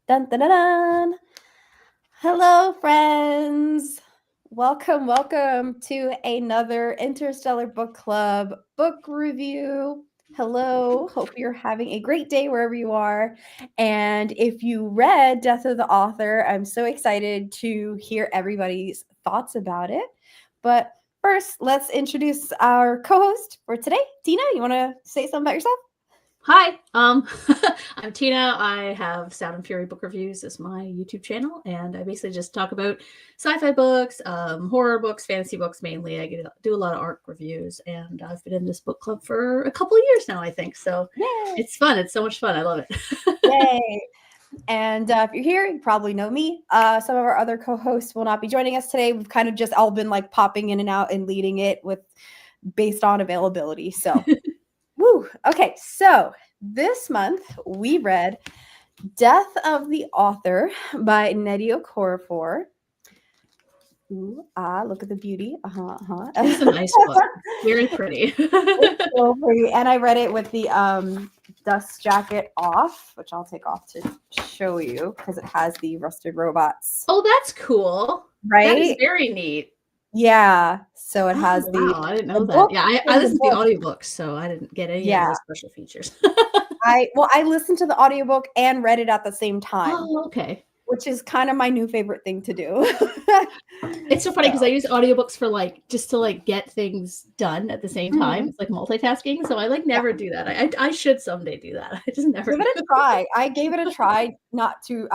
Dun, dun, dun, dun. Hello, friends. Welcome to another Interstellar Book Club book review. Hello. Hope you're having a great day wherever you are. And if you read Death of the Author, I'm so excited to hear everybody's thoughts about it. But first, let's introduce our co-host for today. Tina, you want to say something about yourself? Hi, I'm Tina. I have Sound and Fury Book Reviews as my YouTube channel, and I basically just talk about sci-fi books, horror books, fantasy books mainly. I do a lot of art reviews, and I've been in this book club for a couple of years now, I think. So Yay! it's fun. It's so much fun. I love it. Yay! And if you're here, you probably know me. Some of our other co-hosts will not be joining us today. We've kind of just all been like popping in and out and leading it with based on availability. So, woo. Okay, so this month we read Death of the Author by Nnedi Okorafor. Ooh, look at the beauty. It's a nice book. Very pretty. It's so pretty. And I read it with the dust jacket off, which I'll take off to show you because it has the rusted robots. Oh, that's cool. Right? That is very neat. Yeah. So it has wow, I didn't know that. book Yeah, I listened to the audiobooks, so I didn't get any of those special features. I listened to the audiobook and read it at the same time. Oh, okay. Which is kind of my new favorite thing to do. It's so funny because I use audiobooks for just to get things done at the same time. It's like multitasking. So I never do that. I should someday do that. I just never give it a try. I gave it a try not too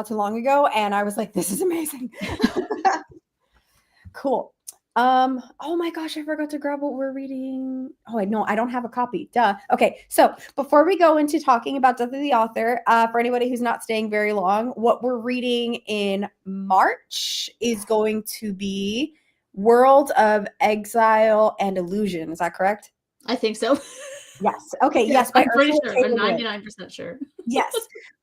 long ago, and I was like, this is amazing. Cool. Oh my gosh, I forgot to grab what we're reading. Oh, no, I don't have a copy. Duh. Okay, so before we go into talking about Death of the Author, for anybody who's not staying very long, what we're reading in March is going to be World of Exile and Illusion. Is that correct? I think so. Yes. Okay. Yes. I'm pretty sure. I'm 99% sure. Yes,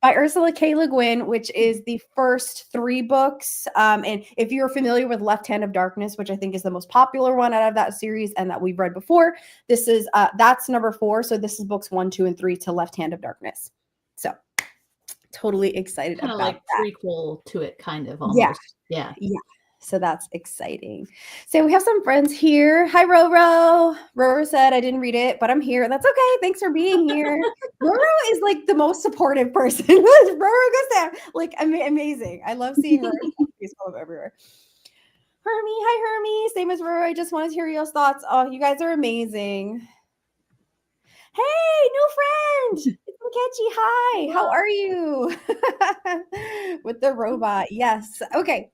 by Ursula K. Le Guin, which is the first 3 books. And if you're familiar with Left Hand of Darkness, which I think is the most popular one out of that series and that we've read before, this is that's number 4. So this is books 1, 2, and 3 to Left Hand of Darkness. So totally excited kind about of that. Prequel to it, kind of almost. Yeah. So that's exciting. So we have some friends here. Hi, Roro. Roro said I didn't read it, but I'm here. That's okay. Thanks for being here. Roro is like the most supportive person. Roro goes down. Amazing. I love seeing Roro everywhere. Hermie. Hi, Hermie. Same as Roro. I just wanted to hear your thoughts. Oh, you guys are amazing. Hey, new friend. It's Nkechi. Hi. How are you? With the robot. Yes. Okay.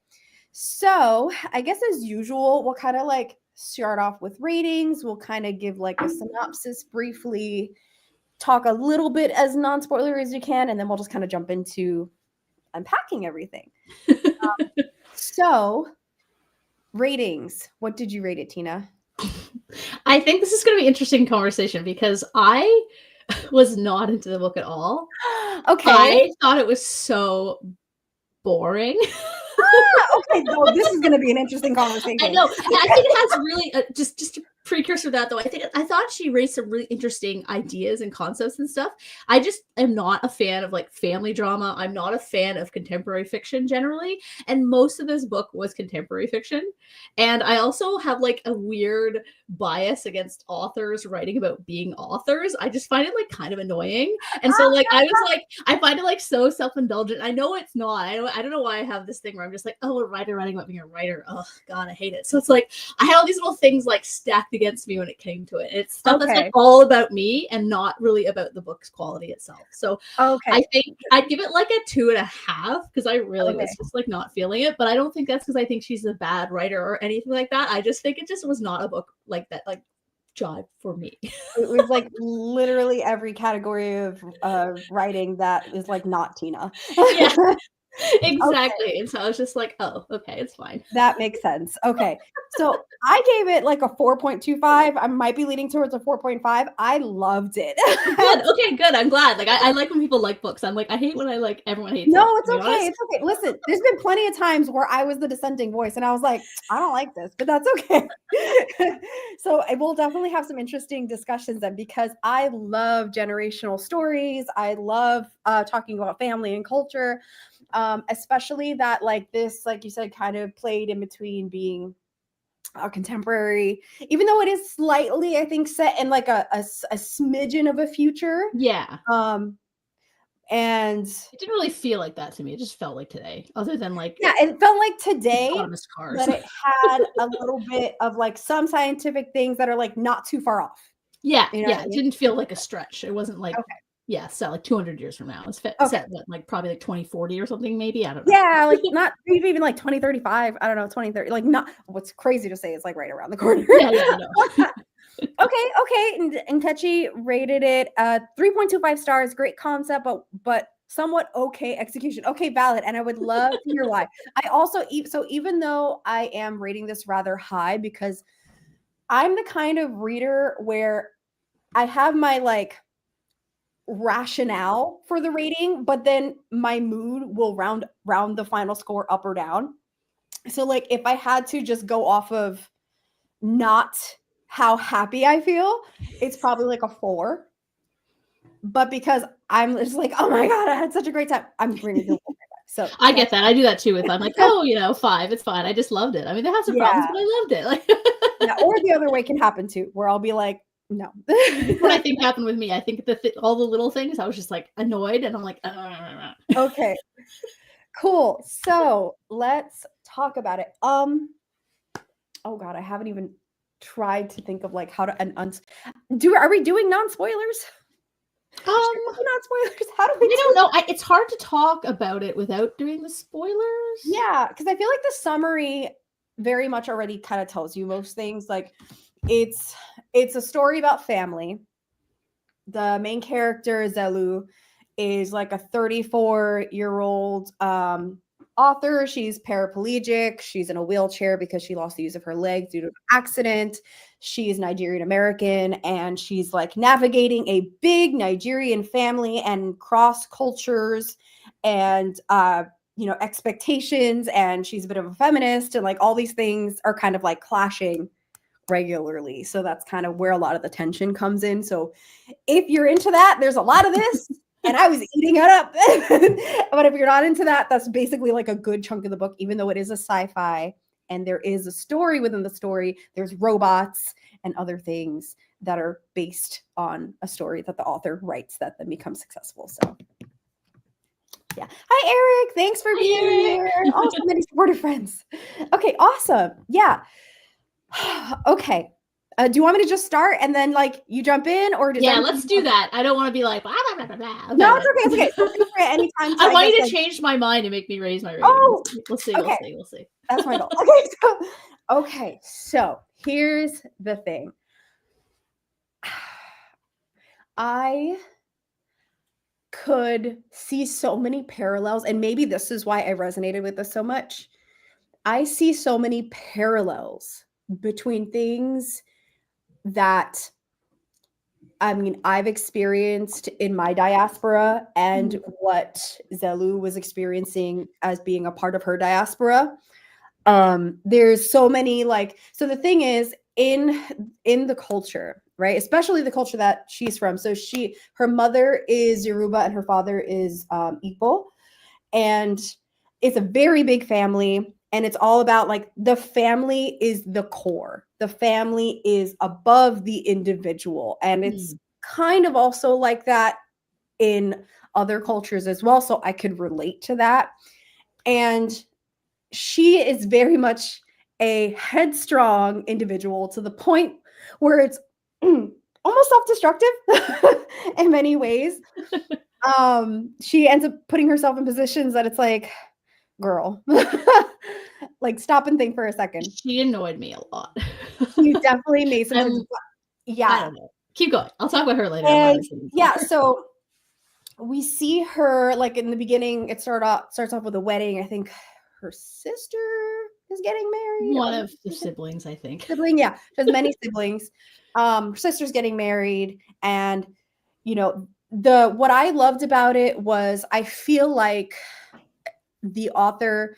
So I guess as usual, we'll kind of start off with ratings. We'll kind of give a synopsis briefly, talk a little bit as non-spoiler as you can, and then we'll just kind of jump into unpacking everything. So ratings. What did you rate it, Tina? I think this is going to be an interesting conversation because I was not into the book at all. Okay. I thought it was so boring. Okay, well, this is going to be an interesting conversation. I know. I think it has really just a precursor to that, though. I thought she raised some really interesting ideas and concepts and stuff. I just am not a fan of family drama. I'm not a fan of contemporary fiction generally, and most of this book was contemporary fiction. And I also have a weird bias against authors writing about being authors. I just find it kind of annoying, and so I find it so self-indulgent. I know it's not. I don't know why I have this thing where I'm just oh, a writer writing about being a writer. Oh God, I hate it. So it's I had all these little things stacked against me when it came to it. It's stuff that's all about me and not really about the book's quality itself. So I think I'd give it a 2.5 because I really was just not feeling it. But I don't think that's because I think she's a bad writer or anything like that. I just think it just was not a book like that jive for me. It was literally every category of writing that is not Tina. Yeah. Exactly. Okay. And so I was just oh, okay, it's fine. That makes sense. Okay. So I gave it like a 4.25. I might be leaning towards a 4.5. I loved it. Good. Okay, good. I'm glad. Like I like when people like books. I'm like, I hate when I like everyone hates it. No, it's to be okay. honest. It's okay. Listen, there's been plenty of times where I was the dissenting voice and I was like, I don't like this, but that's okay. So I will definitely have some interesting discussions then, because I love generational stories. I love talking about family and culture, especially that like this, like you said, kind of played in between being contemporary, even though it is slightly, I think, set in like a smidgen of a future. Yeah. And It didn't really feel like that to me. It just felt like today, other than like yeah, it felt like today, autonomous cars. but it had a little bit of like some scientific things that are like not too far off. Yeah, You know yeah. what I It mean? didn't feel like a stretch. It wasn't like Okay. yeah, set like 200 years from now. It's Okay. set what, like probably like 2040 or something, maybe. I don't know. Yeah, like not maybe even like 2035. I don't know, 2030. Like not what's crazy to say is like right around the corner. Yeah, I know. Okay. And Nkechi rated it 3.25 stars. Great concept, but somewhat okay execution. Okay, valid. And I would love to hear why. I also so even though I am rating this rather high, because I'm the kind of reader where I have my like rationale for the rating, but then my mood will round the final score up or down. So like if I had to just go off of not how happy I feel, it's probably like a 4. But because I'm just like, oh my God, I had such a great time, I'm bringing it to 4. So I get that. I do that too. If I'm like, oh, 5, it's fine. I just loved it. I mean, they had some problems, but I loved it. Like, yeah, or the other way can happen too, where I'll be like, no. what I think happened with me. I think all the little things, I was just like annoyed, and I'm like, Okay, cool. So let's talk about it. Oh God, I haven't even tried to think of like how to are we doing non-spoilers? Non-spoilers. How do we? I don't know. It's hard to talk about it without doing the spoilers. Yeah, because I feel like the summary very much already kind of tells you most things. Like it's a story about family. The main character, Zelu, is like a 34-year-old author. She's paraplegic. She's in a wheelchair because she lost the use of her legs due to an accident. She's Nigerian American, and she's like navigating a big Nigerian family and cross cultures and expectations. And she's a bit of a feminist, and like all these things are kind of like clashing regularly. So that's kind of where a lot of the tension comes in. So if you're into that, there's a lot of this. And I was eating it up. But if you're not into that, that's basically like a good chunk of the book, even though it is a sci-fi and there is a story within the story. There's robots and other things that are based on a story that the author writes that then becomes successful. So yeah. Hi, Eric. Thanks for being here. Oh, so many supportive friends. Okay, awesome. Yeah. Okay. Do you want me to just start and then like you jump in, or does let's do that. I don't want to be like blah, blah, blah, blah. Okay, no, it's okay. It's okay. So feel free at any time. I want you to change my mind and make me raise my rating. Oh, we'll see. Okay. We'll see. That's my goal. Okay. So here's the thing. I could see so many parallels, and maybe this is why I resonated with this so much. I see so many parallels between things that I've experienced in my diaspora and what Zelu was experiencing as being a part of her diaspora. There's so many so the thing is in the culture, right? Especially the culture that she's from. So her mother is Yoruba and her father is Igbo, and it's a very big family. And it's all about like the family is the core. The family is above the individual. And it's kind of also like that in other cultures as well. So I could relate to that. And she is very much a headstrong individual to the point where it's almost self-destructive in many ways. She ends up putting herself in positions that it's like, girl, like stop and think for a second. She annoyed me a lot. You definitely made some yeah. I don't know. Keep going. I'll talk about her later. And yeah, so we see her like in the beginning, it starts off with a wedding. I think her sister is getting married. One of the siblings, I think. Sibling, yeah. She has many siblings. Her sister's getting married, and what I loved about it was I feel like the author,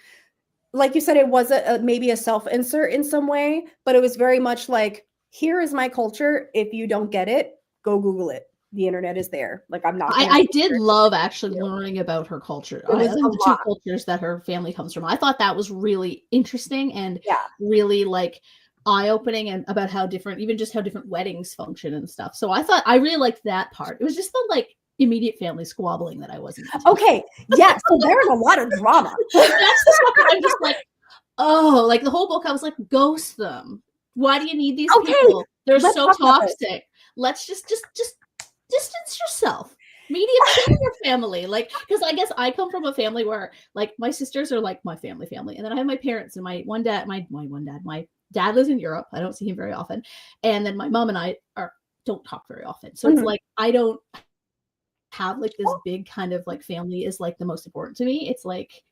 like you said, it was maybe a self-insert in some way, but it was very much like, here is my culture. If you don't get it, go Google it. The internet is there. Like, I'm not. I did love actually learning about her culture. It was the two cultures that her family comes from. I thought that was really interesting and really like eye-opening, and about how different weddings function and stuff. So I really liked that part. It was just the like immediate family squabbling that I wasn't into. Okay. Yeah. So there was a lot of drama. That's the stuff that I'm just like, oh, like the whole book, I was like, ghost them. Why do you need these people? They're so toxic. Let's just distance yourself. Medium your family. Like, because I guess I come from a family where like my sisters are like my family, and then I have my parents and my dad lives in Europe. I don't see him very often. And then my mom and I don't talk very often. So it's like I don't have like this big kind of like family is like the most important to me. It's like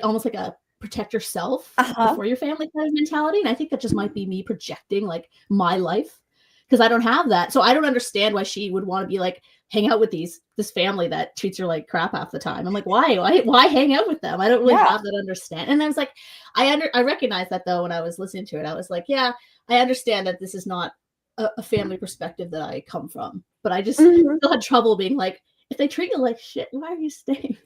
almost like a protect yourself before your family kind of mentality. And I think that just might be me projecting like my life, because I don't have that. So I don't understand why she would want to be like hang out with this family that treats her like crap half the time. I'm like, why hang out with them? I don't really have that understand. And I was like, I recognize that though when I was listening to it. I was like, yeah, I understand that this is not a family perspective that I come from, but I just still had trouble being like, if they treat you like shit, why are you staying?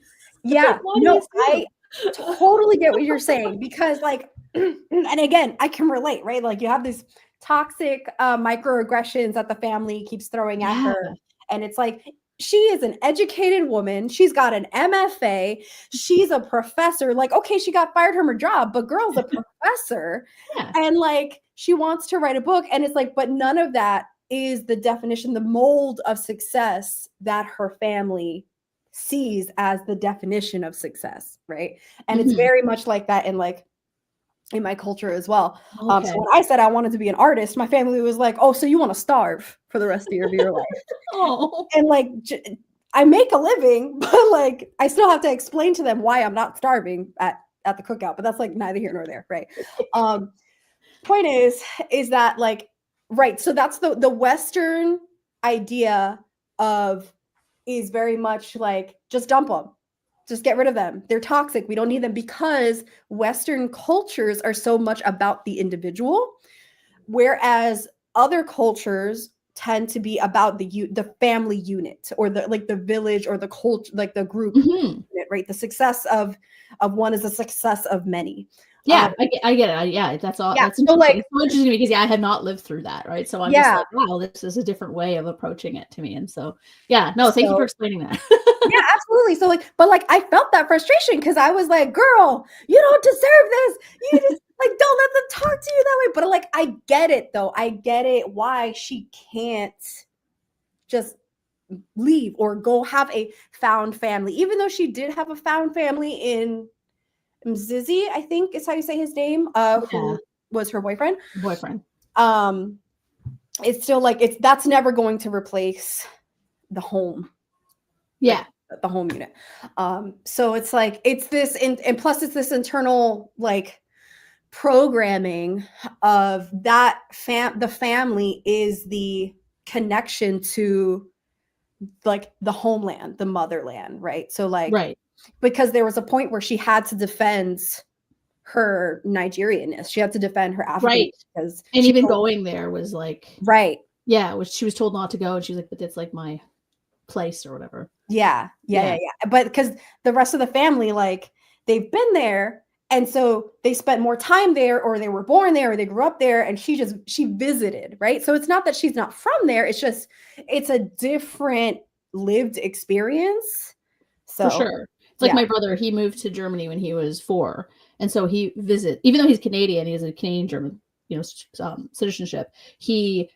Yeah, no, I totally get what you're saying, because like, and again, I can relate, right? Like you have these toxic microaggressions that the family keeps throwing at her, and it's like, she is an educated woman. She's got an MFA. She's a professor. Like, okay, she got fired from her job, but girl's a professor. And like, she wants to write a book. And it's like, but none of that is the definition, the mold of success that her family sees as the definition of success. Right. And it's very much like that in my culture as well. So when I said I wanted to be an artist, my family was like, oh, so you want to starve for the rest of your life. And like, I make a living, but like, I still have to explain to them why I'm not starving at the cookout, but that's like neither here nor there. Right. Point is that like, right. So that's the Western idea of is very much like, just dump them. Just get rid of them. They're toxic. We don't need them, because Western cultures are so much about the individual, whereas other cultures tend to be about the family unit, or the village, or the culture, like the group unit, right? The success of one is the success of many. Yeah, I get it. Yeah, that's all. Yeah, that's so like, it's so interesting because I had not lived through that, right? So I'm just like, wow, this is a different way of approaching it to me. And so, thank you for explaining that. Yeah, absolutely. So like, but like, I felt that frustration because I was like, girl, you don't deserve this. You just like, don't let them talk to you that way. But like, I get it though. I get it why she can't just leave or go have a found family, even though she did have a found family in Zizzy, I think is how you say his name, who was her boyfriend. It's still like, that's never going to replace the home. Yeah. Like, the home unit. So it's like, it's this, and plus it's this internal like programming of that the family is the connection to like the homeland, the motherland, right? So like, because there was a point where she had to defend her Nigerianness. She had to defend her African, because and even going there was like, which she was told not to go, and she was like, but it's like my place or whatever. Yeah. But because the rest of the family, like, they've been there, and so they spent more time there, or they were born there, or they grew up there, and she visited, right? So it's not that she's not from there, it's just, it's a different lived experience. So for sure. It's like my brother, he moved to Germany when he was 4. And so he even though he's Canadian, he has a Canadian German, citizenship. He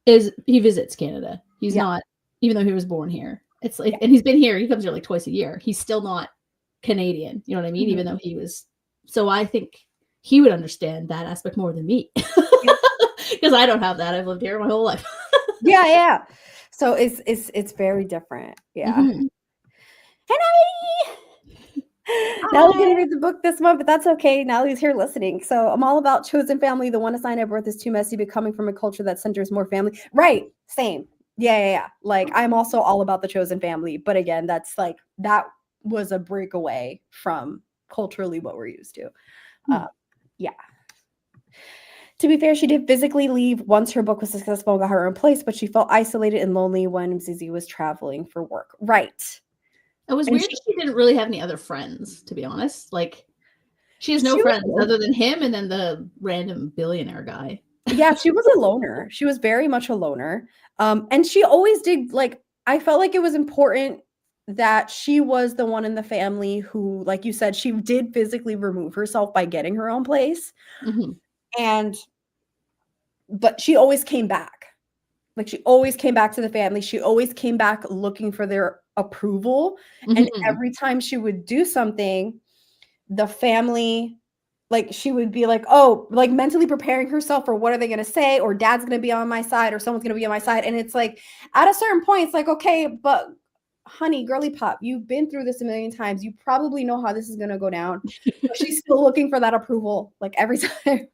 visits Canada. He's not, even though he was born here. It's like, and he's been here, he comes here like twice a year. He's still not Canadian. You know what I mean? Even though he was, so I think he would understand that aspect more than me. Because I don't have that. I've lived here my whole life. Yeah. So it's very different. Yeah. Mm-hmm. And Nellie's gonna read the book this month, but that's okay. Nellie's here listening. So I'm all about chosen family. The one assigned at birth is too messy, but coming from a culture that centers more family. Right. Same. Yeah. Like I'm also all about the chosen family. But again, that's like that was a breakaway from culturally what we're used to. Yeah. To be fair, she did physically leave once her book was successful and got her own place, but she felt isolated and lonely when Zizi was traveling for work. Right. It was And weird that she didn't really have any other friends, to be honest. Like, she has no She was friends other than him and then the random billionaire guy. Yeah, she was a loner. She was very much a loner. And she always did, like, I felt like it was important that she was the one in the family who, like you said, she did physically remove herself by getting her own place. Mhm. But she always came back. Like, she always came back to the family. She always came back looking for their approval. And Mhm. every time she would do something, the family, like, she would be like, oh, like mentally preparing herself for what are they going to say, or dad's going to be on my side, or someone's going to be on my side. And it's like, at a certain point, it's like, okay, but honey, girly pop, you've been through this a million times. You probably know how this is going to go down. But she's still looking for that approval, like every time.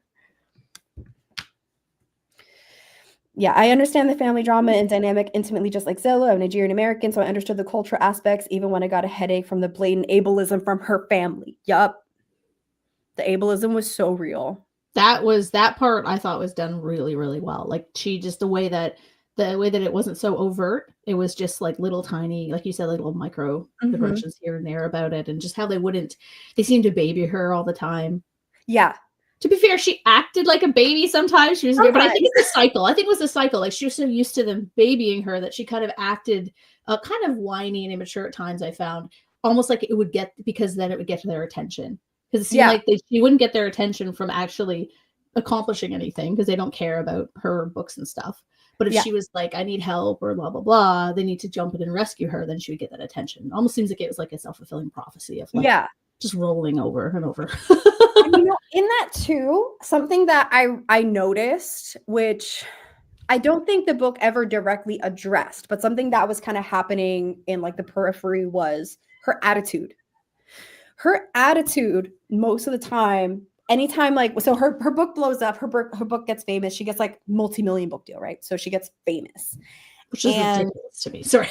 Yeah, I understand the family drama and dynamic intimately, just like Zelu. I'm Nigerian American, so I understood the cultural aspects, even when I got a headache from the blatant ableism from her family. Yup. The ableism was so real. That part I thought was done really, really well. Like, she just the way that it wasn't so overt, it was just like little tiny, like you said, little micro aggressions here and there about it, and just how they seemed to baby her all the time. Yeah. To be fair, she acted like a baby sometimes. She was weird, but I think Sometimes. it's a cycle. I think it was a cycle. Like, she was so used to them babying her that she kind of acted kind of whiny and immature at times, I found. Almost like it would get, because then it would get to their attention. Because it seemed like she wouldn't get their attention from actually accomplishing anything, because they don't care about her books and stuff. But if she was like, I need help, or blah, blah, blah, they need to jump in and rescue her, then she would get that attention. It almost seems like it was like a self-fulfilling prophecy of like just rolling over and over. And in that too, something that I noticed, which I don't think the book ever directly addressed, but something that was kind of happening in like the periphery, was her attitude. Her attitude most of the time, anytime, like, so her book blows up, her book gets famous, she gets like multi-million book deal, right? So she gets famous. Which is ridiculous to me. Sorry.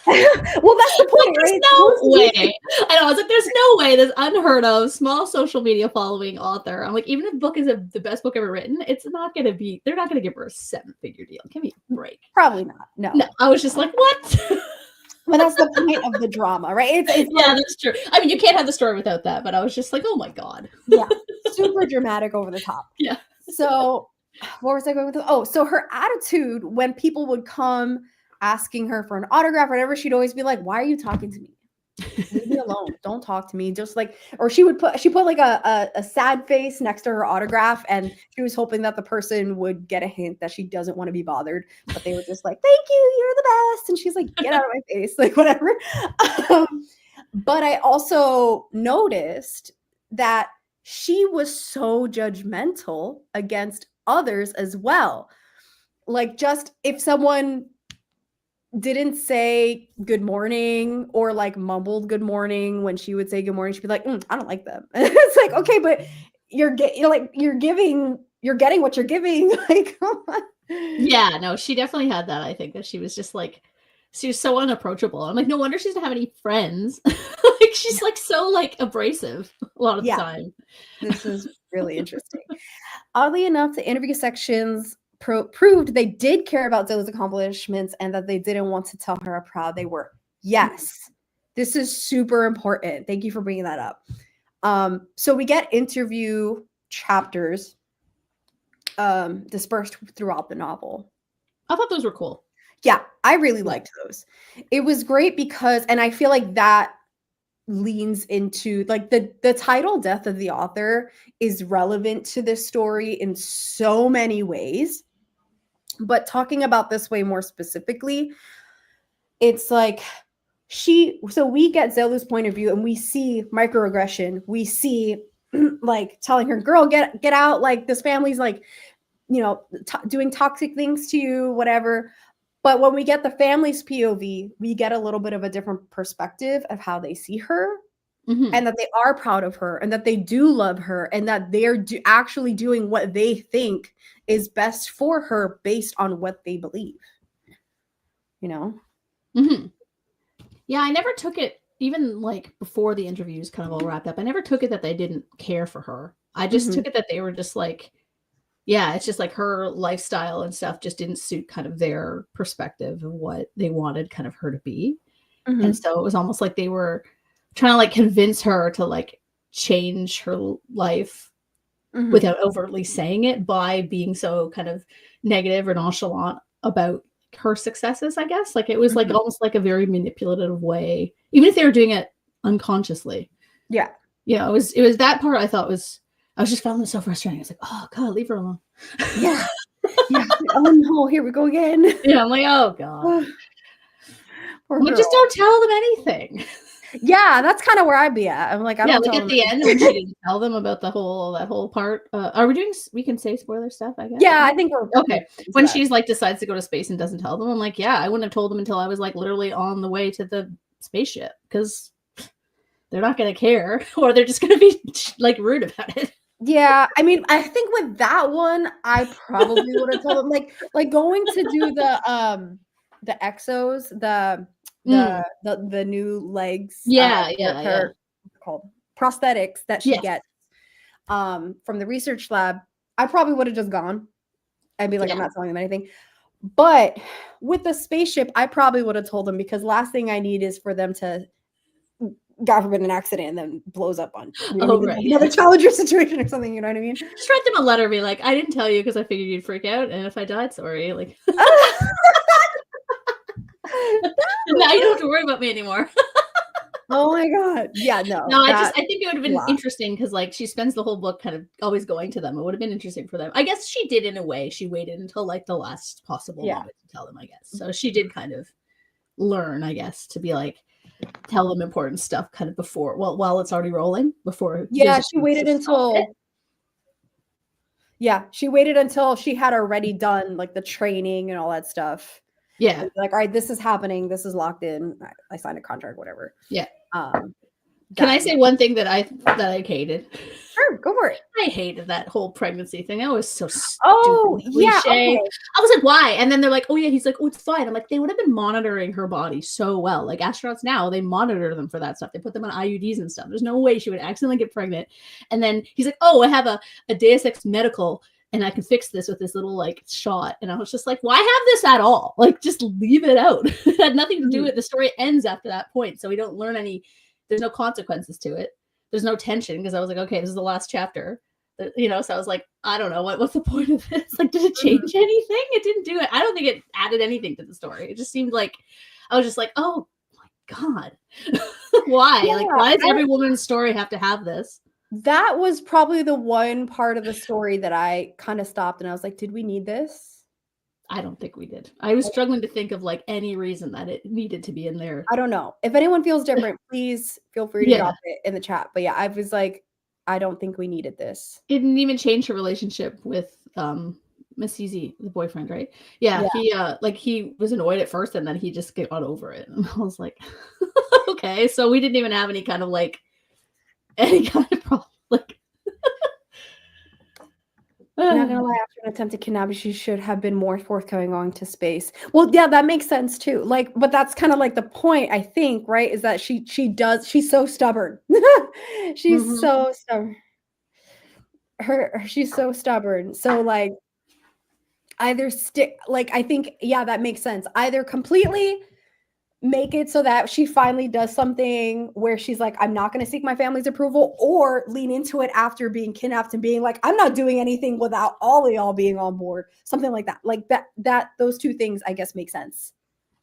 Well, that's the point, there's right? No way. I know. I was like, there's no way this unheard of small social media following author. I'm like, even if the book is the best book ever written, it's not going to be, they're not going to give her a 7-figure deal. Give me a break. Probably not. No. I was just like, what? But that's the point of the drama, right? It's yeah, that's true. I mean, you can't have the story without that, but I was just like, oh my God. Yeah. Super dramatic, over the top. Yeah. So what was I going with? Oh, so her attitude when people would come asking her for an autograph or whatever, she'd always be like, why are you talking to me? Leave me alone. Don't talk to me. Just like, or she put like a sad face next to her autograph, and she was hoping that the person would get a hint that she doesn't want to be bothered, but they were just like, thank you, you're the best. And she's like, get out of my face, like whatever. But I also noticed that she was so judgmental against others as well. Like, just if someone didn't say good morning, or like mumbled good morning when she would say good morning, she'd be like, I don't like them. It's like, okay, but you're getting what you're giving. Like, yeah, no, she definitely had that. I think that she was just like, she was so unapproachable. I'm like, no wonder she doesn't have any friends. Like, she's like so like abrasive a lot of the time. This is really interesting. Oddly enough, the interview sections proved they did care about Zelu's accomplishments, and that they didn't want to tell her how proud they were. Yes, this is super important. Thank you for bringing that up. So we get interview chapters dispersed throughout the novel. I thought those were cool. Yeah, I really liked those. It was great because, and I feel like that leans into like the title Death of the Author is relevant to this story in so many ways. But talking about this way more specifically, it's like so we get Zelu's point of view, and we see microaggression. We see like telling her, girl, get out. Like, this family's like, doing toxic things to you, whatever. But when we get the family's POV, we get a little bit of a different perspective of how they see her. and that they are proud of her and that they do love her and that they're actually doing what they think is best for her based on what they believe, you know? Yeah, I never took it, even like before the interviews kind of all wrapped up, I never took it that they didn't care for her. I just took it that they were just like, yeah, it's just like her lifestyle and stuff just didn't suit kind of their perspective of what they wanted kind of her to be. And so it was almost like they were trying to like convince her to like change her life without overtly saying it by being so kind of negative or nonchalant about her successes, I guess. Like it was like almost like a very manipulative way, even if they were doing it unconsciously. Yeah. You know, it was that part I thought was, I was just found it so frustrating. It's like, oh God, leave her alone. Yeah. Yeah. Oh no, here we go again. Yeah, I'm like, oh God. We just don't tell them anything. Yeah, that's kind of where I'd be at. I'm like, I don't like tell at them the end when she didn't tell them about that whole part. Are we doing? We can say spoiler stuff, I guess. Yeah, I think we're okay. When she's like decides to go to space and doesn't tell them, I'm like, yeah, I wouldn't have told them until I was like literally on the way to the spaceship because they're not going to care or they're just going to be like rude about it. Yeah, I mean, I think with that one, I probably would have told them like going to do the exos, the new legs. Her called prosthetics that she gets from the research lab. I probably would have just gone. I'd be like, I'm not telling them anything. But with the spaceship, I probably would have told them because last thing I need is for them to, God forbid, an accident and then blows up on another Challenger situation or something. You know what I mean? Just write them a letter, be like, I didn't tell you because I figured you'd freak out, and if I died, sorry. Like, now you don't have to worry about me anymore. Oh my God. Yeah, no. I think it would have been interesting because like she spends the whole book kind of always going to them. It would have been interesting for them. I guess she did in a way. She waited until like the last possible moment to tell them, I guess. So she did kind of learn, I guess, to be like, tell them important stuff kind of before, while it's already rolling before. Yeah, she waited until she had already done like the training and all that stuff. Yeah. Like, all right, this is happening. This is locked in. I signed a contract, whatever. Yeah. Can I say one thing that I hated? Sure, go for it. I hated that whole pregnancy thing. That was so stupid. Oh, yeah. Okay. I was like, why? And then they're like, oh, yeah. He's like, oh, it's fine. I'm like, they would have been monitoring her body so well. Like astronauts now, they monitor them for that stuff. They put them on IUDs and stuff. There's no way she would accidentally get pregnant. And then he's like, oh, I have a Deus Ex medical and I can fix this with this little like shot. And I was just like, why have this at all? Like, just leave it out. It had nothing to do with it. The story ends after that point. So we don't learn there's no consequences to it. There's no tension because I was like, okay, this is the last chapter. You know, so I was like, I don't know, what's the point of this? Like, did it change anything? It didn't do it. I don't think it added anything to the story. It just seemed like, I was just like, oh my God. Why? Yeah, like, why does every woman's story have to have this? That was probably the one part of the story that I kind of stopped and I was like, did we need this? I don't think we did. I was struggling to think of like any reason that it needed to be in there. I don't know. If anyone feels different, please feel free to drop it in the chat. But yeah, I was like, I don't think we needed this. It didn't even change her relationship with Miss Easy, the boyfriend, right? Yeah. He was annoyed at first and then he just got over it. And I was like, okay, so we didn't even have any kind of problem. Like, not gonna lie, after an attempted kidnapping, she should have been more forthcoming going to space. Well, yeah, that makes sense too. Like, but that's kind of like the point, I think, right? Is that she's so stubborn. She's so stubborn. She's so stubborn. So like either I think, yeah, that makes sense. Either completely make it so that she finally does something where she's like, I'm not going to seek my family's approval, or lean into it after being kidnapped and being like, I'm not doing anything without all of y'all being on board. Something like that. Like that those two things, I guess, make sense.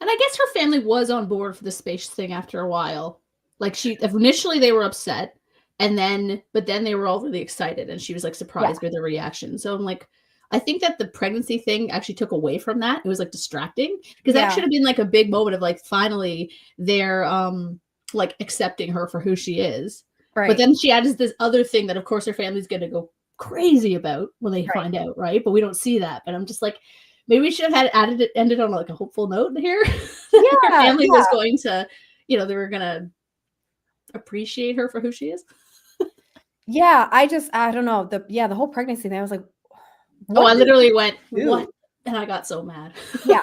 And I guess her family was on board for the space thing after a while. Like initially they were upset but then they were all really excited and she was like surprised by their reaction. So I'm like, I think that the pregnancy thing actually took away from that. It was like distracting because that should have been like a big moment of like, finally they're like accepting her for who she is. Right. But then she adds this other thing that of course her family's going to go crazy about when they find out. Right. But we don't see that. But I'm just like, maybe we should have ended on like a hopeful note here. Her family was going to, they were going to, appreciate her for who she is. Yeah, I don't know. The whole pregnancy thing, I was like, Oh, I literally went, do? what? And I got so mad. Yeah.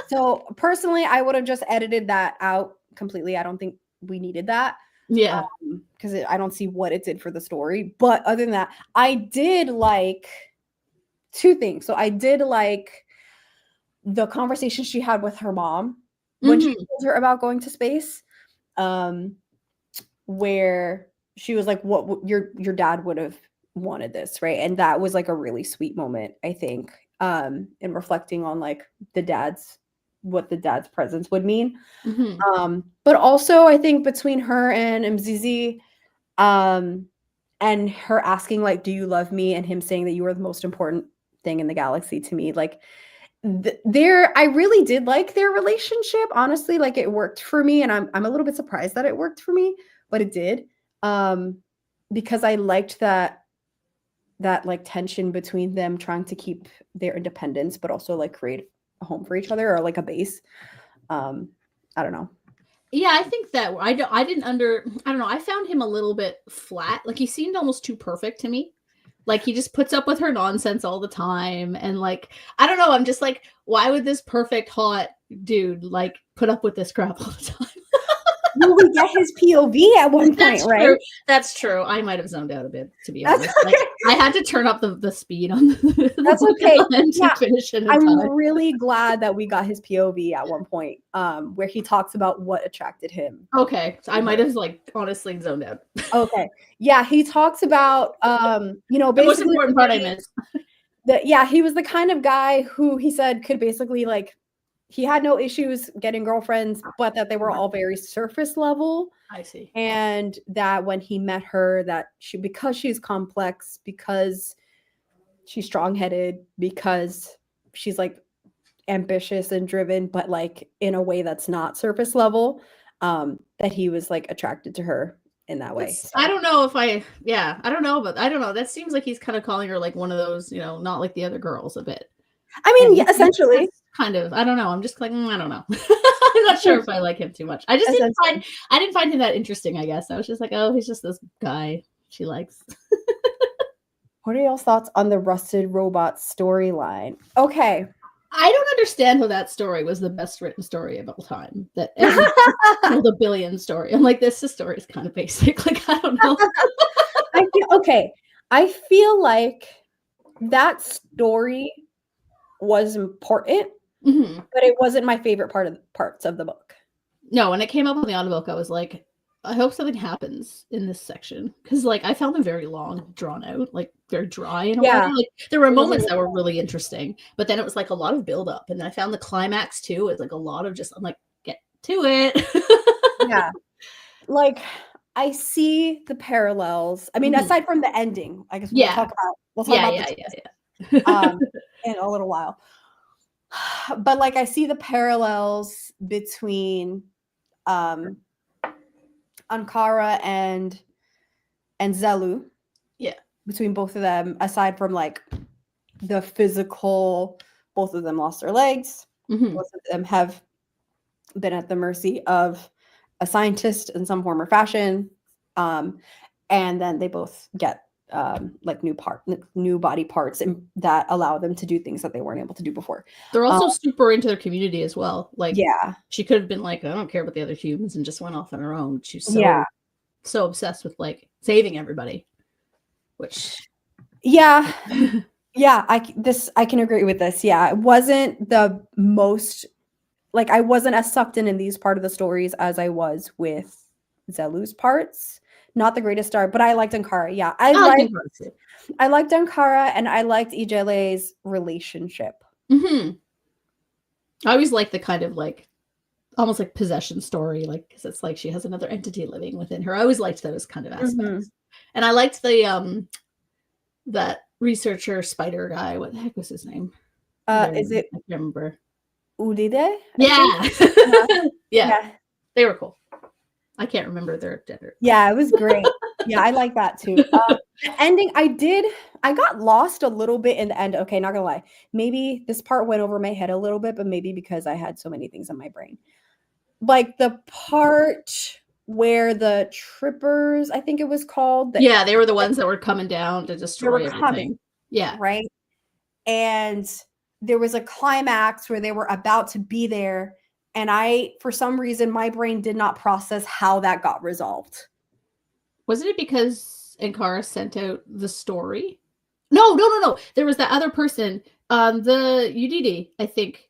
So personally, I would have just edited that out completely. I don't think we needed that. Yeah. Because I don't see what it did for the story. But other than that, I did like two things. So I did like the conversation she had with her mom when she told her about going to space, where she was like, what your dad would have wanted this, right? And that was like a really sweet moment, I think, in reflecting on like what the dad's presence would mean. But also I think between her and Mzizi, and her asking like, do you love me, and him saying that you are the most important thing in the galaxy to me, like I really did like their relationship, honestly. Like it worked for me, and I'm a little bit surprised that it worked for me, but it did, because I liked that like tension between them trying to keep their independence but also like create a home for each other, or like a base. I don't know. Yeah, I think that I don't know. I found him a little bit flat. Like he seemed almost too perfect to me. Like he just puts up with her nonsense all the time. And like, I don't know. I'm just like, why would this perfect hot dude like put up with this crap all the time? Well, we get his POV at one point, right? True. That's true. I might have zoned out a bit, to be honest. Like, I had to turn up the speed on the That's okay. to finish it. I'm really glad that we got his POV at one point, where he talks about what attracted him. Okay. So I might have like honestly zoned out. Okay. Yeah, he talks about basically the most important part I missed. He was the kind of guy who he said could basically like, he had no issues getting girlfriends, but that they were all very surface level. I see. And that when he met her, that because she's complex, because she's strong-headed, because she's like ambitious and driven, but like in a way that's not surface level, that he was like attracted to her in that way. I don't know if I don't know. That seems like he's kind of calling her like one of those, not like the other girls a bit. I mean, yeah, essentially. Kind of. I don't know. I'm just like, I don't know. I'm not sure if I like him too much. I didn't find him that interesting, I guess. I was just like, oh, he's just this guy she likes. What are y'all's thoughts on the rusted robot storyline? Okay. I don't understand how that story was the best written story of all time. That the billion story. I'm like, this story is kind of basic. Like, I don't know. I feel like that story was important, but it wasn't my favorite parts of the book. No, when it came up on the audiobook, I was like, I hope something happens in this section, because like I found them very long, drawn out, like very dry in a way. Like there were moments that were really interesting, but then it was like a lot of build up, and then I found the climax too. It's like a lot of just, I'm like, get to it. Yeah, like I see the parallels. I mean, aside from the ending, I guess we'll talk about in a little while. But like I see the parallels between Ankara and Zelu. Yeah. Between both of them, aside from like the physical, both of them lost their legs. Both of them have been at the mercy of a scientist in some form or fashion. And then they both get like new body parts that allow them to do things that they weren't able to do before. They're also super into their community as well. Like, she could have been like, I don't care about the other humans, and just went off on her own. She's so obsessed with like saving everybody. Which I can agree with this. Yeah, it wasn't the most, like, I wasn't as sucked in these part of the stories as I was with Zelu's parts. Not the greatest start, but I liked Ankara. Yeah, I liked Ankara, and I liked Ijele's relationship. I always like the kind of like almost like possession story, like, because it's like she has another entity living within her. I always liked those kind of aspects, and I liked the that researcher spider guy. What the heck was his name? Is it? I can't remember. Udide? Yeah, they were cool. I can't remember their gender. Yeah, it was great. Yeah, I like that too. The ending, I got lost a little bit in the end. Okay, not gonna lie. Maybe this part went over my head a little bit, but maybe because I had so many things in my brain. Like the part where the trippers, I think it was called. Yeah, they were the ones that were coming down to destroy everything. Coming, yeah. Right. And there was a climax where they were about to be there. And for some reason, my brain did not process how that got resolved. Wasn't it because Ankara sent out the story? No. There was that other person, the Udidi, I think.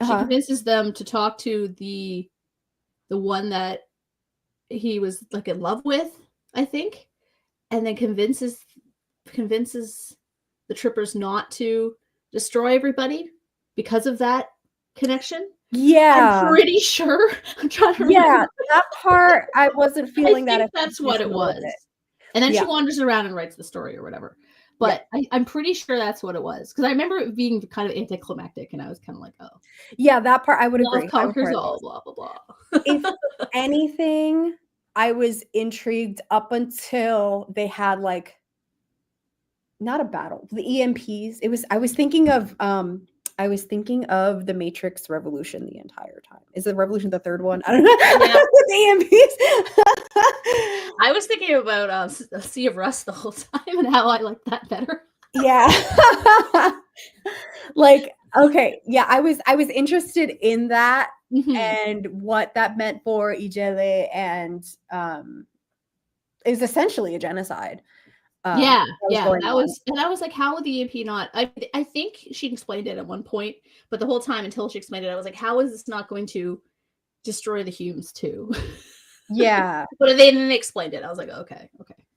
She convinces them to talk to the one that he was like in love with, I think, and then convinces the trippers not to destroy everybody because of that connection. Yeah, I'm pretty sure. I'm trying to remember. Yeah, that part I wasn't feeling I that. think that's what it was. And then she wanders around and writes the story or whatever. But I'm pretty sure that's what it was, because I remember it being kind of anticlimactic, and I was kind of like, oh. Yeah, that part I would agree. Love conquers all, blah, blah, blah. If anything, I was intrigued up until they had like, not a battle, the EMPs. I was thinking of the Matrix Revolution the entire time. Is the Revolution the third one? I don't know. Yeah. The EMPs. I was thinking about a Sea of Rust the whole time and how I like that better. Yeah. Like, okay. Yeah, I was interested in that and what that meant for Ijele, and it was essentially a genocide. That was like, how would the EMP not? I think she explained it at one point, but the whole time until she explained it, I was like, how is this not going to destroy the humans too? Yeah. But then they explained it. I was like, okay,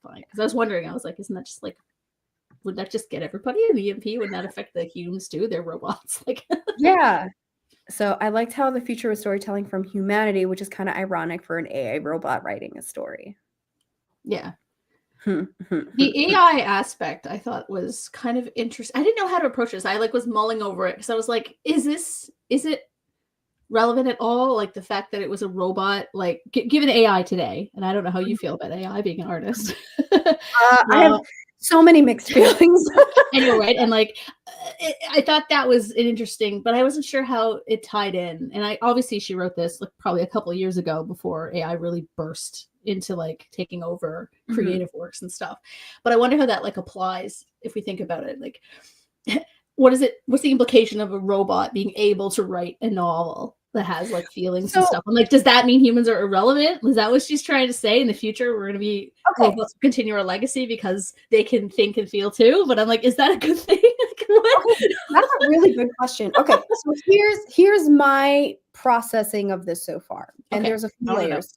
fine. Because I was wondering, I was like, isn't that just like, would that just get everybody in the EMP? Would that affect the humans too? They're robots. Like, yeah. So I liked how the future was storytelling from humanity, which is kind of ironic for an AI robot writing a story. Yeah. The AI aspect I thought was kind of interesting. I didn't know how to approach this. I was mulling over it because I was like, is it relevant at all? Like the fact that it was a robot, like given AI today, and I don't know how you feel about AI being an artist. I have so many mixed feelings. I know, right? And like, I thought that was an interesting, but I wasn't sure how it tied in. And obviously she wrote this like probably a couple of years ago before AI really burst into like taking over creative works and stuff. But I wonder how that like applies if we think about it. Like, what's the implication of a robot being able to write a novel that has like feelings and stuff? I'm like, does that mean humans are irrelevant? Is that what she's trying to say? In the future, we're going to be robots continue our legacy because they can think and feel too? But I'm like, is that a good thing? That's a really good question. Okay, so here's my processing of this so far, and there's a few layers.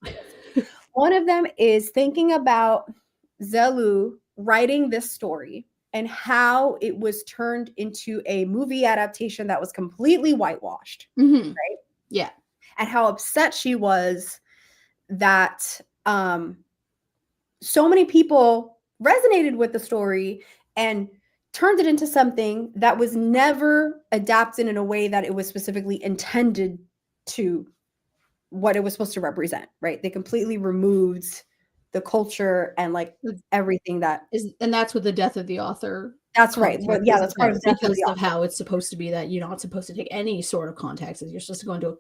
One of them is thinking about Zelu writing this story and how it was turned into a movie adaptation that was completely whitewashed, right? Yeah. And how upset she was that so many people resonated with the story and turned it into something that was never adapted in a way that it was specifically intended to what it was supposed to represent, right? They completely removed the culture and like everything that is, and that's with the death of the author. That's right. But yeah, that's part of the because of how it's supposed to be that you're not supposed to take any sort of context. You're supposed to go into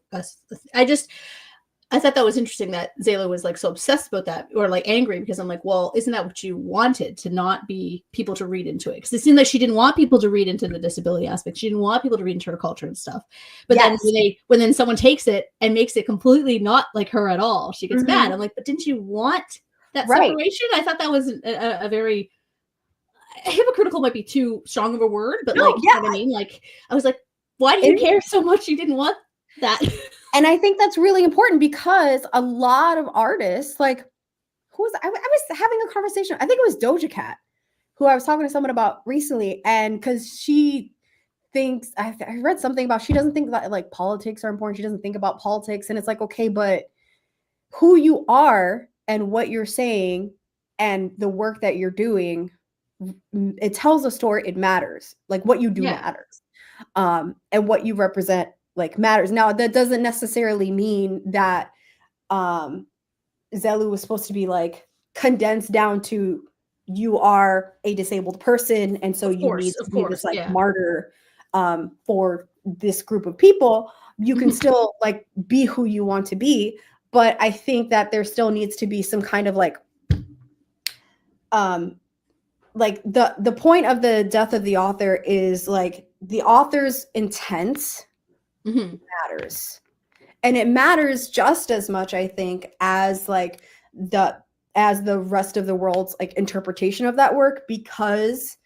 I thought that was interesting that Zelu was like so obsessed about that, or like angry, because I'm like, well, isn't that what you wanted, to not be people to read into it? Because it seemed like she didn't want people to read into the disability aspect. She didn't want people to read into her culture and stuff. But then when someone takes it and makes it completely not like her at all, she gets mad. I'm like, but didn't you want that separation? I thought that was a very hypocritical, might be too strong of a word, but you know what I mean? Like, I was like, why do you care so much? You didn't want that. And I think that's really important, because a lot of artists, like, I was having a conversation, I think it was Doja Cat, who I was talking to someone about recently, and because she thinks, I read something about, she doesn't think that like politics are important. She doesn't think about politics. And it's like, okay, but who you are and what you're saying and the work that you're doing, it tells a story. It matters. Like what you do matters. And what you represent like matters. Now, that doesn't necessarily mean that Zelu was supposed to be like condensed down to, you are a disabled person, and so you need to be this like martyr for this group of people. You can still like be who you want to be, but I think that there still needs to be some kind of like the point of the death of the author is like the author's intent matters. And it matters just as much, I think, as like the rest of the world's like interpretation of that work, because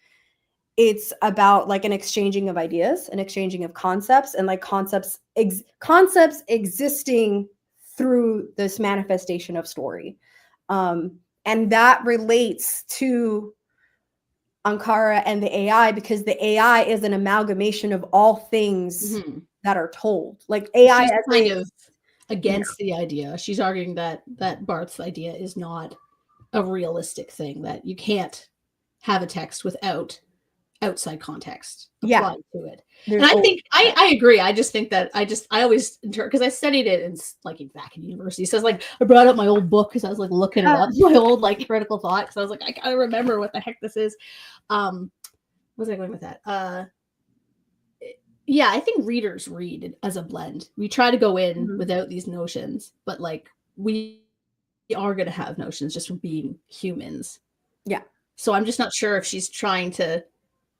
it's about like an exchanging of ideas, an exchanging of concepts, and like concepts existing through this manifestation of story. And that relates to Ankara and the AI, because the AI is an amalgamation of all things that are told. Like AI She's as kind of against the idea. She's arguing that Barth's idea is not a realistic thing, that you can't have a text without outside context applied to it. And I think I agree. I just think that I always because I studied it in like back in university. So it's like I brought up my old book because I was like looking it up, my old like critical thought, because I was like, I gotta remember what the heck this is. What was I going with that? Yeah, I think readers read as a blend. We try to go in without these notions, but like we are going to have notions just from being humans. Yeah. So I'm just not sure if she's trying to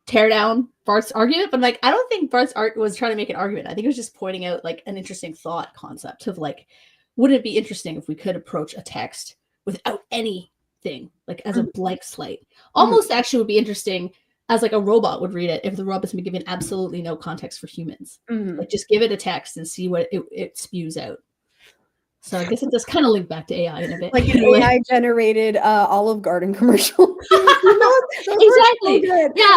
tear down Barth's argument, but like I don't think Barth's art was trying to make an argument. I think it was just pointing out like an interesting thought concept of like, wouldn't it be interesting if we could approach a text without anything, like as a blank slate? Almost actually would be interesting as like a robot would read it if the robot's been given absolutely no context for humans. Like just give it a text and see what it spews out. So I guess it does kind of link back to AI in a bit. Like an AI generated Olive Garden commercial. Exactly. Yeah,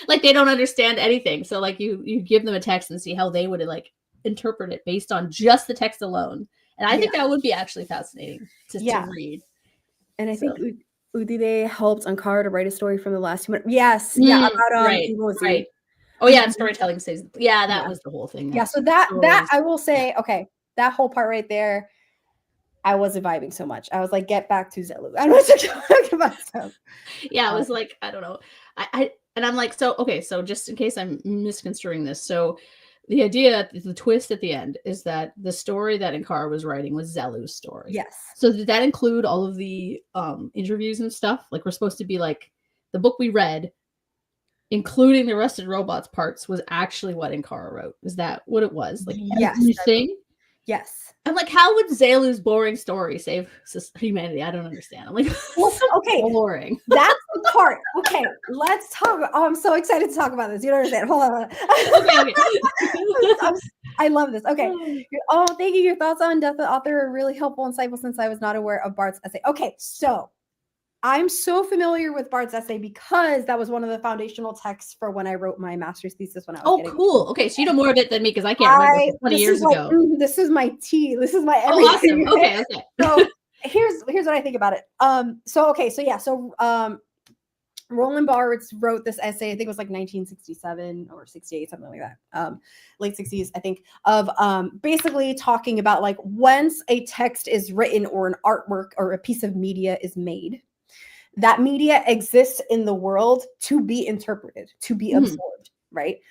like they don't understand anything. So like you give them a text and see how they would like interpret it based on just the text alone. And I think that would be actually fascinating to read. And I think Udide helped Ankara to write a story from the last 2 minutes. Yes. Yeah. About right. Oh yeah, storytelling says that was the whole thing. Yeah. So that I will say, okay, that whole part right there, I wasn't vibing so much. I was like, get back to Zelu. I don't know what to talk about stuff. Yeah, I was like, I don't know. And I'm like, so just in case I'm misconstruing this. So the idea, the twist at the end is that the story that Ankara was writing was Zelu's story. Yes. So did that include all of the interviews and stuff? Like we're supposed to be like the book we read, including the Rusted Robots parts, was actually what Ankara wrote. Is that what it was? Like everything? Yes. I'm like, how would Zelu's boring story save humanity? I don't understand. I'm like, okay, boring. That's the part. Okay, let's talk. Oh, I'm so excited to talk about this. You don't understand. Hold on. Okay. I love this. Okay. Oh, thank you. Your thoughts on Death of the Author are really helpful and insightful since I was not aware of Barth's essay. Okay, so I'm so familiar with Barth's essay because that was one of the foundational texts for when I wrote my master's thesis when I was cool. Okay, so you know more of it than me because I can't remember 20 years ago. This is my tea. This is my everything. Oh, awesome. Okay. So here's what I think about it. Roland Barthes wrote this essay, I think it was like 1967 or 68, something like that. Late 60s, I think, of basically talking about like once a text is written or an artwork or a piece of media is made, that media exists in the world to be interpreted, to be absorbed, right?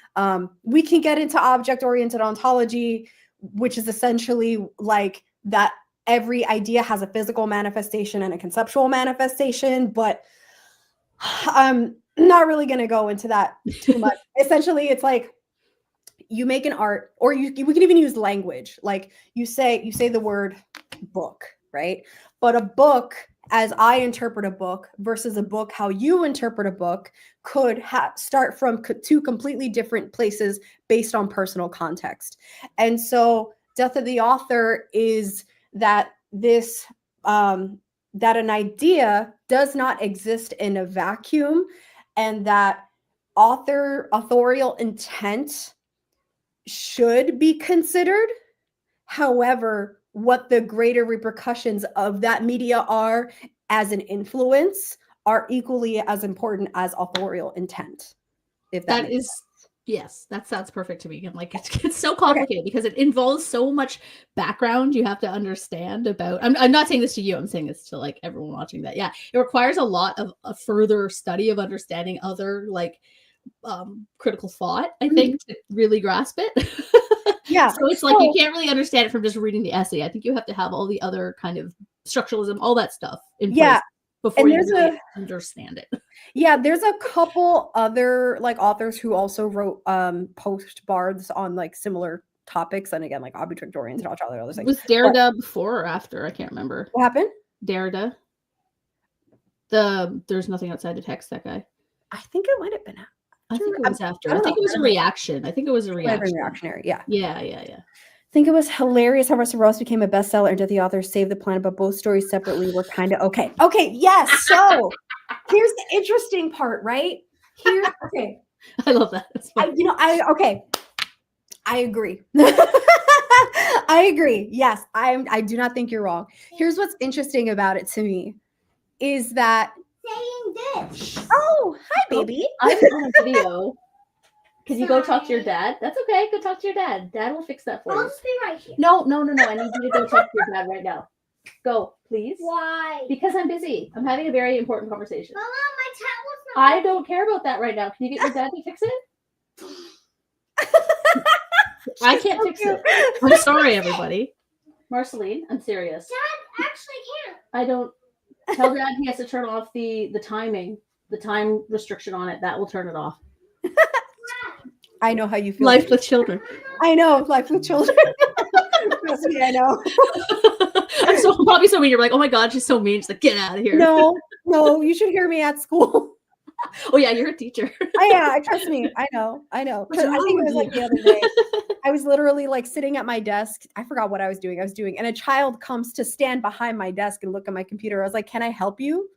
We can get into object-oriented ontology, which is essentially like that every idea has a physical manifestation and a conceptual manifestation, but I'm not really going to go into that too much. Essentially, it's like you make an art, or we can even use language. Like you say the word book, right? But a book, as I interpret a book, versus a book, how you interpret a book, could start from two completely different places based on personal context. And so Death of the Author is that this that an idea does not exist in a vacuum, and that authorial intent should be considered. However, what the greater repercussions of that media are as an influence are equally as important as authorial intent. If that is sense. Yes, that sounds perfect to me. I'm like, it's so complicated because it involves so much background you have to understand about. I'm not saying this to you. I'm saying this to like everyone watching that. Yeah, it requires a lot of a further study of understanding other like critical thought, I think, to really grasp it. Yeah. So it's like you can't really understand it from just reading the essay. I think you have to have all the other kind of structuralism, all that stuff in place before you really understand it. Yeah, there's a couple other like authors who also wrote post bards on like similar topics, and again, like object Victorians and all other things. Was Derrida before or after? I can't remember. What happened? Derrida. There's nothing outside the text, that guy. I think it might have been. I think it was after. I think it was a reaction. I think it was a reaction. Reactionary, yeah. Yeah. I think it was hilarious how Russell Ross became a bestseller and did the author save the planet, but both stories separately were kind of okay. Okay, yes. So here's the interesting part, right? Okay. I love that. I agree. I agree. Yes, I do not think you're wrong. Here's what's interesting about it to me is that saying this. Oh, hi, baby. I'm on a video. Can you go talk to your dad? That's okay. Go talk to your dad. Dad will fix that for you. I'll just be right here. No. I need you to go talk to your dad right now. Go, please. Why? Because I'm busy. I'm having a very important conversation. Mama, my tablet's not. I don't care about that right now. Can you get your dad to fix it? I can't fix it. I'm sorry, everybody. Marceline, I'm serious. Dad actually can't. I don't. Tell Dad he has to turn off the timing, the time restriction on it. That will turn it off. I know how you feel. Life with children. I know, life with children. Trust me, I know. I'm probably so mean. You're like, oh my God, she's so mean. She's like, get out of here. No, you should hear me at school. Oh yeah, you're a teacher. Yeah, trust me. I know. I think it was like the other day. I was literally like sitting at my desk. I forgot what I was doing. And a child comes to stand behind my desk and look at my computer. I was like, "Can I help you?"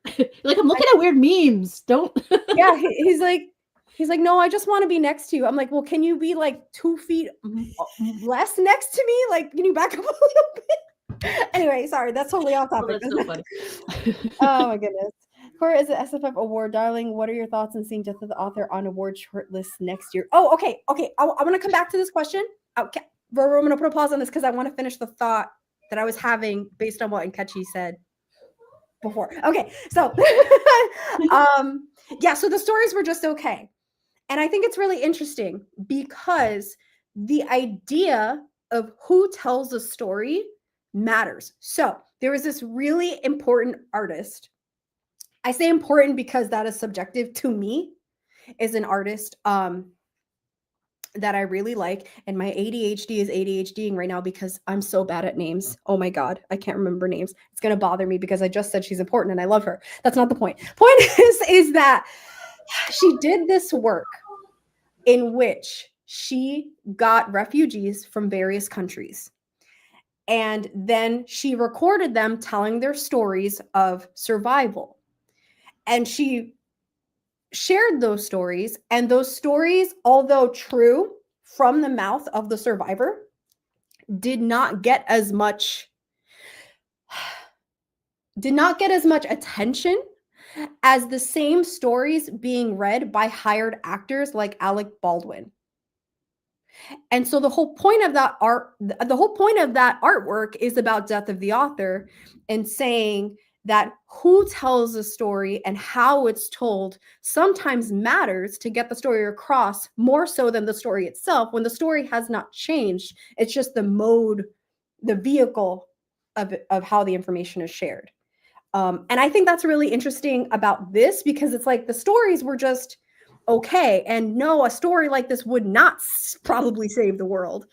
Like, I'm looking at weird memes. Don't. Yeah, he's like, "No, I just want to be next to you." I'm like, "Well, can you be like 2 feet less next to me? Like, can you back up a little bit?" Anyway, sorry, that's totally off topic. Oh, that's so funny. Oh my goodness. Cora is an SFF award, darling. What are your thoughts on seeing Death of the Author on award shortlist next year? Oh, okay. I want to come back to this question. Okay, I'm going to put a pause on this because I want to finish the thought that I was having based on what Nkechi said before. Okay, so so the stories were just okay. And I think it's really interesting because the idea of who tells a story matters. So there was this really important artist. I say important because that is subjective to me as an artist that I really like. And my ADHD is ADHDing right now because I'm so bad at names. Oh my God, I can't remember names. It's going to bother me because I just said she's important and I love her. That's not the point. Point is that she did this work in which she got refugees from various countries. And then she recorded them telling their stories of survival. And she shared those stories, and those stories, although true from the mouth of the survivor, did not get as much attention as the same stories being read by hired actors like Alec Baldwin. And so the whole point of that artwork is about Death of the Author and saying that who tells a story and how it's told sometimes matters to get the story across more so than the story itself. When the story has not changed, it's just the mode, the vehicle of how the information is shared. And I think that's really interesting about this because it's like the stories were just okay. And no, a story like this would not probably save the world.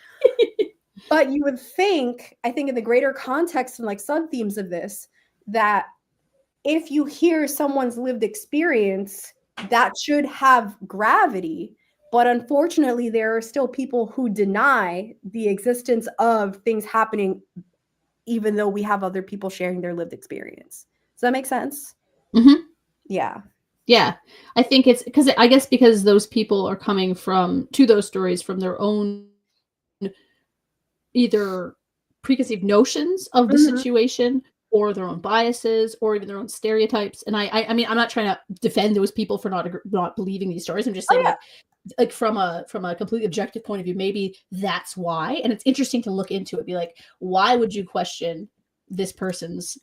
But you would think, I think in the greater context and like sub-themes of this, that if you hear someone's lived experience, that should have gravity. But unfortunately, there are still people who deny the existence of things happening, even though we have other people sharing their lived experience. Does that make sense? Mm-hmm. Yeah. Yeah. I think it's because those people are coming to those stories from their own either preconceived notions of the situation, or their own biases, or even their own stereotypes. And I mean, I'm not trying to defend those people for not believing these stories. I'm just saying, like from a completely objective point of view, maybe that's why. And it's interesting to look into it. Be like, why would you question this person's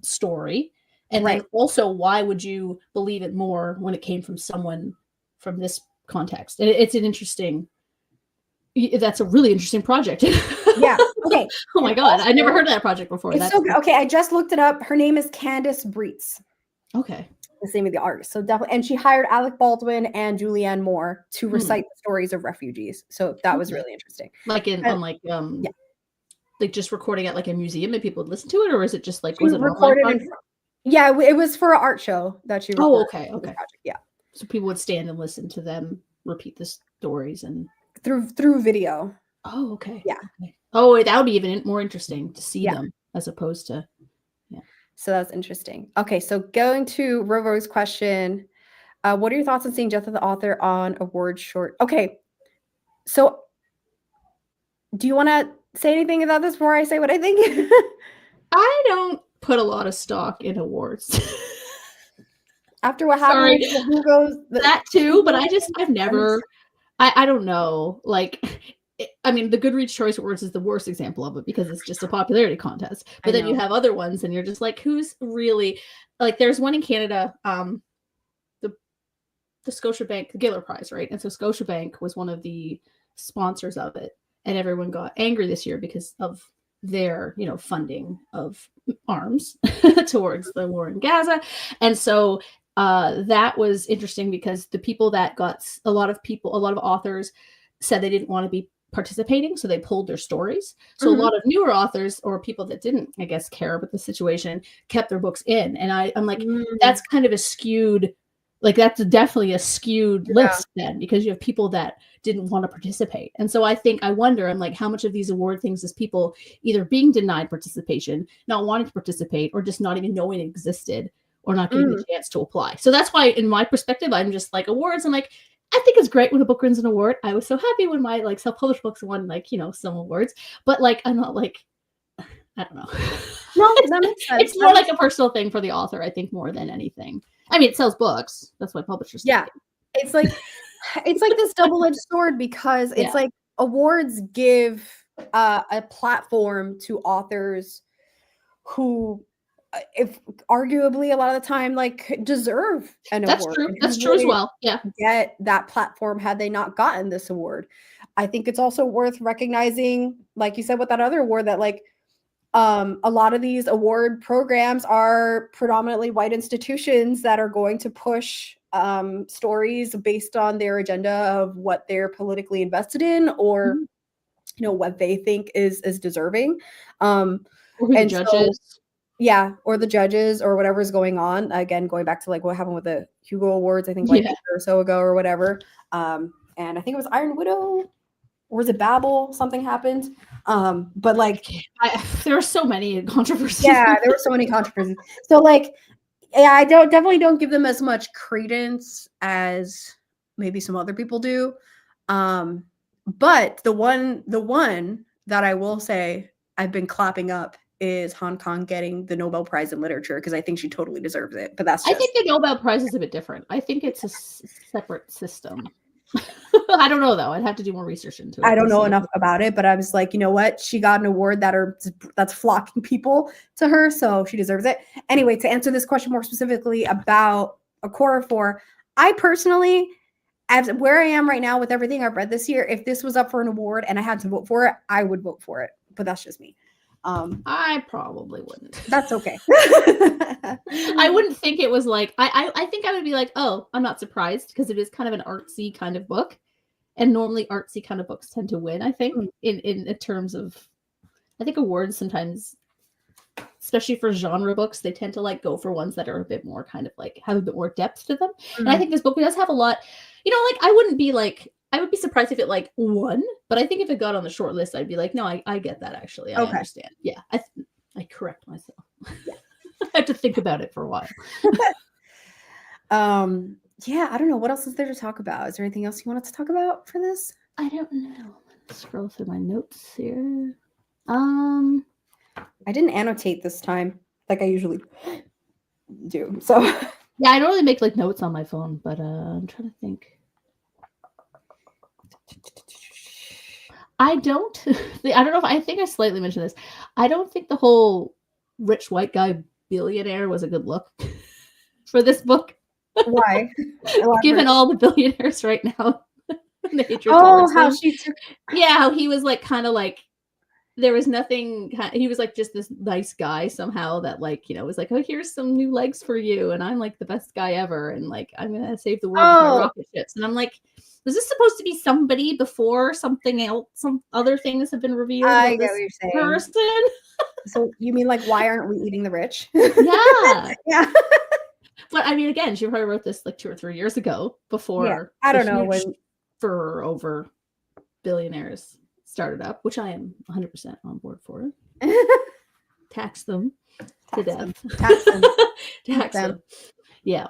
story? And then also, why would you believe it more when it came from someone from this context? And it's an interesting That's a really interesting project. Yeah. Okay. Oh my God. I never heard of that project before. It's so good. Okay, I just looked it up. Her name is Candace Breitz. Okay. The name of the artist. So definitely, and she hired Alec Baldwin and Julianne Moore to recite the stories of refugees. So that was really interesting. Like like just recording at like a museum and people would listen to it, or is it just like was it recorded it was for an art show that she recorded. Oh, okay. Project. Yeah. So people would stand and listen to them repeat the stories and through video. Oh, okay. Yeah. Okay. Oh, that would be even more interesting to see them as opposed to So that's interesting. Okay, so going to Rovo's question, what are your thoughts on seeing Death of the Author on awards short? Okay, so do you want to say anything about this before I say what I think? I don't put a lot of stock in awards. After what happened with Hugo's, that too, but I've never, I don't know, like, I mean, the Goodreads Choice Awards is the worst example of it because it's just a popularity contest. But then you have other ones and you're just like, who's really, like, there's one in Canada, the Scotiabank, the Gaylor Prize, right? And so Scotiabank was one of the sponsors of it. And everyone got angry this year because of their, funding of arms towards the war in Gaza. And so that was interesting because the people that got, a lot of authors said they didn't want to be participating, so they pulled their stories. So a lot of newer authors or people that didn't, I guess, care about the situation kept their books in. And I'm like, that's kind of a skewed, like that's definitely a skewed list then, because you have people that didn't want to participate. And so I wonder, I'm like, how much of these award things is people either being denied participation, not wanting to participate, or just not even knowing it existed, or not getting the chance to apply. So that's why, in my perspective, I'm just like, awards, I'm like, I think it's great when a book wins an award. I was so happy when my like self-published books won like, some awards, but like, I'm not like, I don't know. No, that makes sense. It's more like a personal thing for the author, I think, more than anything. I mean, it sells books. That's why publishers. Yeah. It's like this double-edged sword because it's like awards give a platform to authors who, if arguably a lot of the time, like deserve an award. That's true. That's true as well. Yeah. Get that platform had they not gotten this award. I think it's also worth recognizing, like you said, with that other award, that like a lot of these award programs are predominantly white institutions that are going to push stories based on their agenda of what they're politically invested in, or what they think is deserving. Or who the judges. Or the judges, or whatever's going on. Again, going back to like what happened with the Hugo Awards, I think like a year or so ago or whatever. And I think it was Iron Widow, or was it Babel? Something happened. But like there were so many controversies. Yeah, there were so many controversies. So like, I definitely don't give them as much credence as maybe some other people do. But the one that I will say I've been clapping up is Hong Kong getting the Nobel Prize in Literature, because I think she totally deserves it. But I think the Nobel Prize is a bit different. I think it's a separate system. I don't know though. I'd have to do more research into it. I don't know enough about it, but I was like, you know what? She got an award that's flocking people to her, so she deserves it. Anyway, to answer this question more specifically about Okorafor, I personally, as where I am right now with everything I've read this year, if this was up for an award and I had to vote for it, I would vote for it. But that's just me. I probably wouldn't. That's okay. I wouldn't think it was like, I think I would be like, oh, I'm not surprised, because it is kind of an artsy kind of book. And normally artsy kind of books tend to win, I think, in terms of, I think awards sometimes, especially for genre books, they tend to like go for ones that are a bit more kind of like have a bit more depth to them. And I think this book does have a lot, like I would be surprised if it like won, but I think if it got on the short list, I'd be like, no, I get that actually. I understand. Yeah. I correct myself. Yeah. I have to think about it for a while. Yeah, I don't know. What else is there to talk about? Is there anything else you wanted to talk about for this? I don't know. Let's scroll through my notes here. I didn't annotate this time like I usually do. So yeah, I don't really make like notes on my phone, but I'm trying to think. I don't know if I think I slightly mentioned this. I don't think the whole rich white guy billionaire was a good look for this book. Why? Given all the billionaires right now. the hatred Oh, towards how him. she took. Yeah, how he was like kind of like there was nothing. He was like just this nice guy somehow that like was like, oh, here's some new legs for you, and I'm like the best guy ever, and like I'm gonna save the world with my rocket ships. And I'm like, was this supposed to be somebody before something else? Some other things have been revealed I about get this what you're saying. person. So you mean like, why aren't we eating the rich? Yeah. Yeah. But I mean, again, she probably wrote this like 2 or 3 years ago before. Yeah, I don't know huge when. for over billionaires started up, which I am 100% on board for. Tax them to death. Tax them. Tax them. Yeah.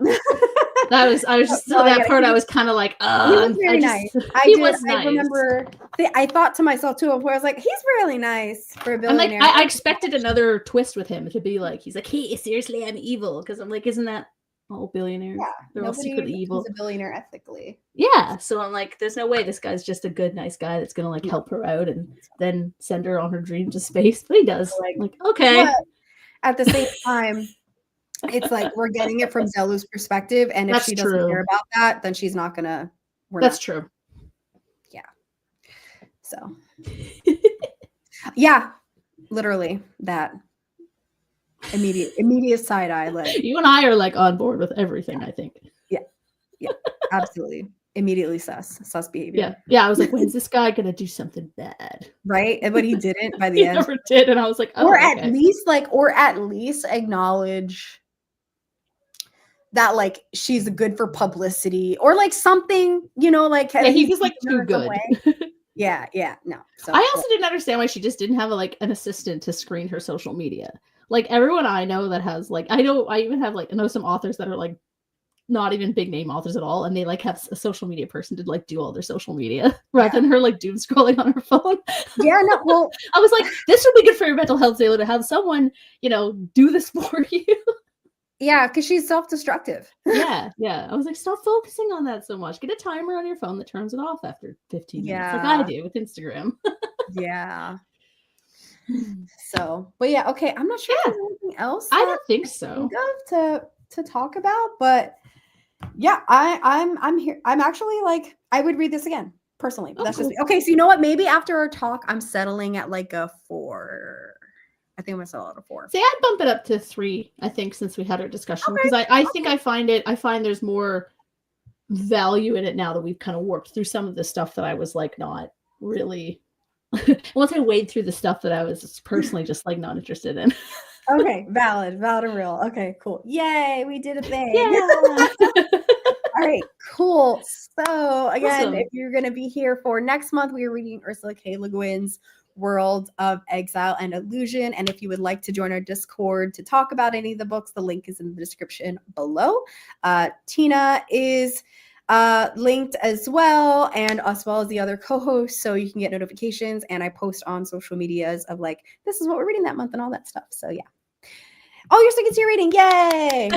I was just No, that part. I was kind of like, he was very nice. I remember. I thought to myself too. Before I was like, he's really nice for a billionaire. I expected another twist with him to be like, he's like, hey, seriously, I'm evil, because I'm like, isn't that all billionaires? Yeah, they're all secretly evil. He's a billionaire ethically. Yeah, so I'm like, there's no way this guy's just a good, nice guy that's gonna like help her out and then send her on her dream to space. But he does. Like okay. But at the same time, it's like we're getting it from Zelu's perspective, and if she doesn't care about that, then she's not gonna. That's true. Yeah. So. Yeah, literally that. Immediate side eye. Like you and I are like on board with everything. I think. Yeah, absolutely. Immediately sus behavior. Yeah. I was like, when's this guy gonna do something bad? Right, but he didn't by the end. Never did, and I was like, oh, or at least acknowledge that like she's good for publicity or like something, like he was like too good. Yeah, no. So I also didn't understand why she just didn't have an assistant to screen her social media. Like everyone I know that has like I know some authors that are like not even big name authors at all, and they like have a social media person to like do all their social media rather than her like doom scrolling on her phone. Yeah, no, well, I was like, this would be good for your mental health, Zelu, to have someone do this for you. Yeah, because she's self-destructive. Yeah. I was like, stop focusing on that so much. Get a timer on your phone that turns it off after 15 minutes, like I do with Instagram. Yeah. So, but yeah, okay. I'm not sure if there's anything else. I don't think so. To talk about, but yeah, I'm here. I'm actually like, I would read this again personally. But that's just me. Okay. So you know what? Maybe after our talk, I'm settling at like a 4. I think I'm gonna settle at a 4. See, I'd bump it up to 3. I think since we had our discussion, because I think I find there's more value in it now that we've kind of worked through some of the stuff that I was like not really. Once I wade through the stuff that I was personally just like not interested in. Okay, valid and real. Okay, cool. Yay, we did a thing. Yeah. All right, cool. So again, if you're gonna be here for next month, we are reading Ursula K. Le Guin's World of Exile and Illusion. And if you would like to join our Discord to talk about any of the books, the link is in the description below. Tina is linked as well, and as well as the other co-hosts, so you can get notifications. And I post on social medias of like, this is what we're reading that month and all that stuff. So yeah. Oh, you're sticking to your reading. Yay.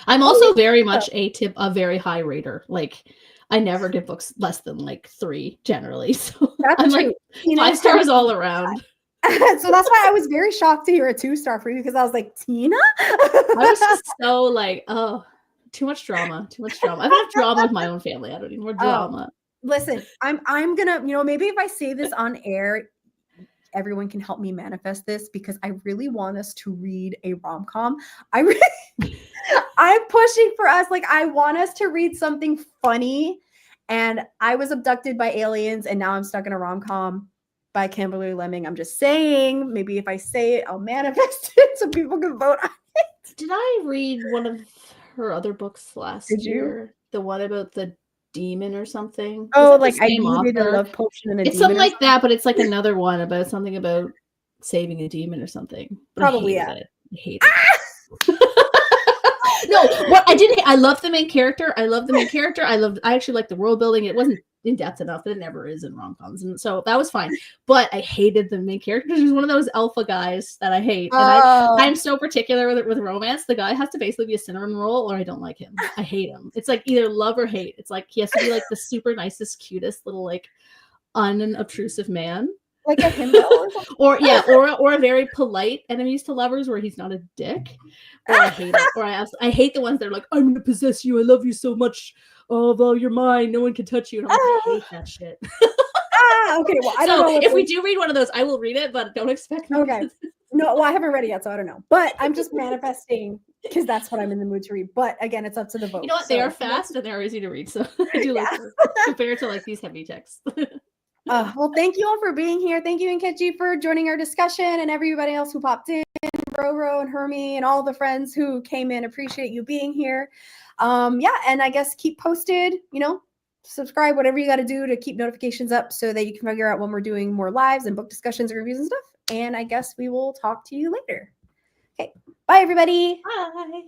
I'm also very much a very high rater. Like I never give books less than like 3 generally. So I'm true. Like 5 stars all around. So that's why I was very shocked to hear a 2-star for you, because I was like, Tina? I was just so like, oh, too much drama. I have enough drama with my own family. I don't need more drama. Listen, I'm gonna, maybe if I say this on air, everyone can help me manifest this, because I really want us to read a rom-com. I'm pushing for us. Like, I want us to read something funny. And I was abducted by aliens, and now I'm stuck in a rom-com by Kimberly Lemming. I'm just saying, maybe if I say it, I'll manifest it so people can vote on it. Did I read one of her other books last year? The one about the demon or something? Oh, like I needed a love potion and a demon. It's something like that, but it's like another one about something about saving a demon or something. But probably, I hate it. No, what I did, I loved the main character. I actually liked the world building. It wasn't in depth enough, but it never is in rom-coms, and so that was fine. But I hated the main character. He's one of those alpha guys that I hate, and I'm so particular with romance. The guy has to basically be a cinnamon roll, or I don't like him. I hate him. It's like either love or hate. It's like he has to be like the super nicest, cutest little like unobtrusive man. Like a himbo or something. or a very polite enemies to lovers where he's not a dick. Or I hate it. Or I hate the ones that are like, I'm gonna possess you, I love you so much, although you're mine, no one can touch you. And I'm like, I hate that shit. Okay, well, I don't know. So if we do read one of those, I will read it, but don't expect me. Okay. No, well, I haven't read it yet, so I don't know. But I'm just manifesting because that's what I'm in the mood to read. But again, it's up to the vote. You know what? They are fast and they are easy to read, so I do like to compare it to like these heavy texts. Well, thank you all for being here. Thank you, Nkechi, for joining our discussion, and everybody else who popped in, Roro and Hermie, and all the friends who came in. Appreciate you being here. Yeah, and I guess keep posted. Subscribe, whatever you got to do to keep notifications up so that you can figure out when we're doing more lives and book discussions and reviews and stuff. And I guess we will talk to you later. Okay, bye, everybody. Bye.